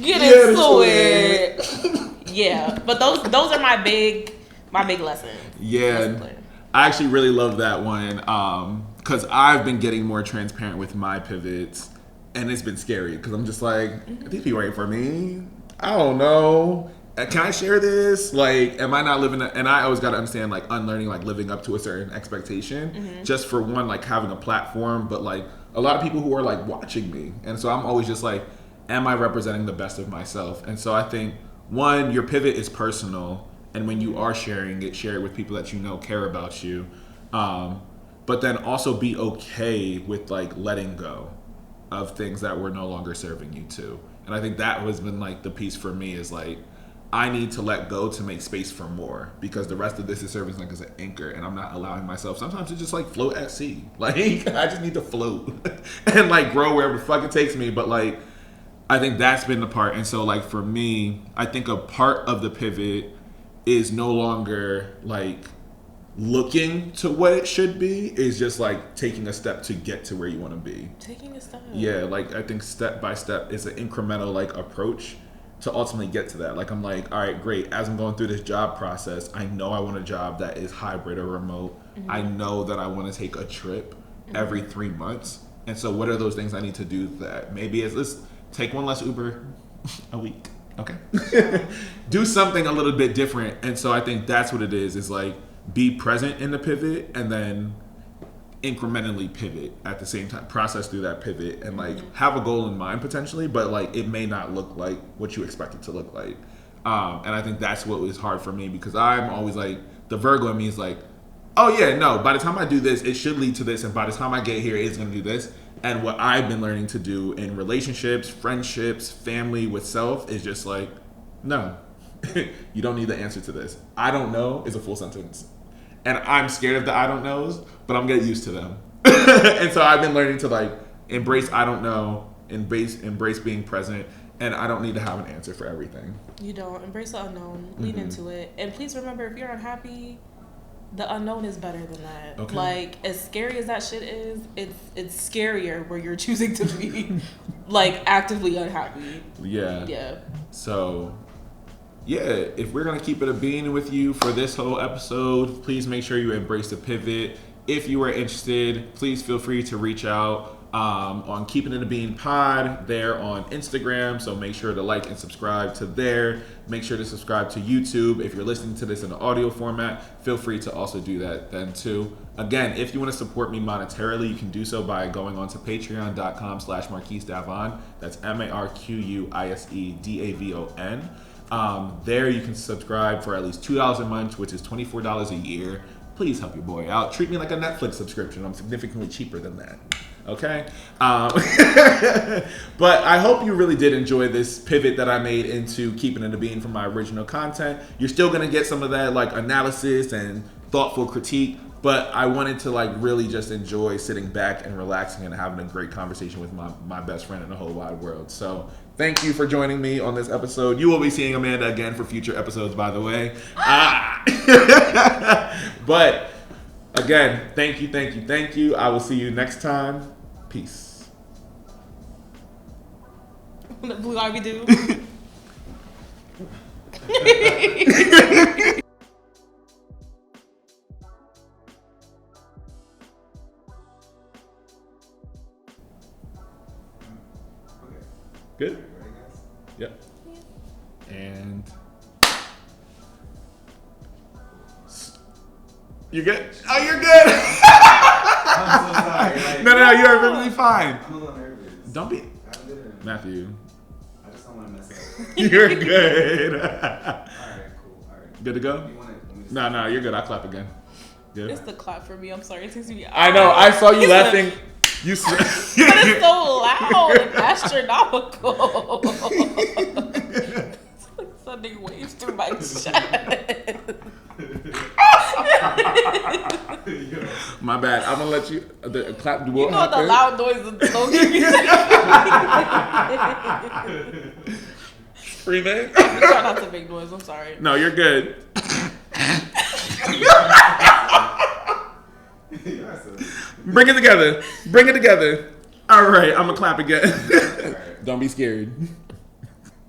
Get into it. Yeah. But those are my big lessons. Yeah. I actually really love that one. Because I've been getting more transparent with my pivots. And it's been scary. Because I'm just like, are these people waiting for me? I don't know. Can I share this? Like, am I not living? And I always got to understand, like, unlearning, like, living up to a certain expectation. Just for one, like, having a platform. But, like, a lot of people who are, like, watching me. And so I'm always just like, am I representing the best of myself? And so I think, one, your pivot is personal. And when you are sharing it, share it with people that you know care about you. But then also be okay with, like, letting go of things that were no longer serving you too. And I think that has been, like, the piece for me is, like, I need to let go to make space for more because the rest of this is serving like as an anchor and I'm not allowing myself sometimes to just like float at sea. Like I just need to float and like grow wherever the fuck it takes me. But like I think that's been the part. And so like for me, I think a part of the pivot is no longer like looking to what it should be, is just like taking a step to get to where you want to be. Taking a step. Yeah, like I think step by step is an incremental like approach to ultimately get to that. Like I'm like, all right, great. As I'm going through this job process, I know I want a job that is hybrid or remote. I know that I want to take a trip every 3 months. And so what are those things I need to do that? Maybe it's let's take one less Uber a week. Okay. Do something a little bit different. And so I think that's what it is like be present in the pivot and then incrementally pivot at the same time, process through that pivot and like have a goal in mind potentially, but like it may not look like what you expect it to look like. And I think that's what was hard for me because I'm always like, the Virgo in me is like, oh yeah, no, by the time I do this, it should lead to this. And by the time I get here, it's going to do this. And what I've been learning to do in relationships, friendships, family, with self is just like, no, you don't need the answer to this. I don't know is a full sentence. And I'm scared of the I don't knows, but I'm getting used to them. And so I've been learning to like embrace I don't know, embrace being present, and I don't need to have an answer for everything. You don't. Embrace the unknown. Lean into it. And please remember, if you're unhappy, the unknown is better than that. Okay. Like, as scary as that shit is, it's scarier where you're choosing to be like actively unhappy. Yeah. Yeah. So yeah, if we're going to keep it a bean with you for this whole episode, please make sure you embrace the pivot. if you are interested, please feel free to reach out on Keepin It a Bean Pod there on Instagram. So make sure to like and subscribe to there. Make sure to subscribe to YouTube. If you're listening to this in the audio format, feel free to also do that then too. Again, if you want to support me monetarily, you can do so by going on to patreon.com/marquisedavon. That's MarquiseDavon. There you can subscribe for at least $2 a month, which is $24 a year. Please help your boy out. Treat me like a Netflix subscription. I'm significantly cheaper than that. Okay? But I hope you really did enjoy this pivot that I made into Keepin It a Bean from my original content. You're still going to get some of that like analysis and thoughtful critique, but I wanted to like really just enjoy sitting back and relaxing and having a great conversation with my best friend in the whole wide world. So thank you for joining me on this episode. You will be seeing Amanda again for future episodes, by the way. But again, thank you. I will see you next time. Peace. The Blue Ivy do. Good? Yep. And you good? Oh, you're good. I'm so sorry. Like, No, you're perfectly fine. I'm a little nervous. Don't be, I'm good. Matthew. I just don't want to mess up. You're good. Alright, cool. Alright. Good to go? You want to? No, you're good. I'll clap again. Good. It's the clap for me. I'm sorry. It takes me out. I know. I saw you laughing. You. But it's so loud and astronomical. It's like sending waves through my chest. My bad. I'm gonna let you. The clap. Do You know the loud noises don't give me. Screaming. Try not to make noise. I'm sorry. No, you're good. Bring it together. All right, I'm gonna clap again. Don't be scared.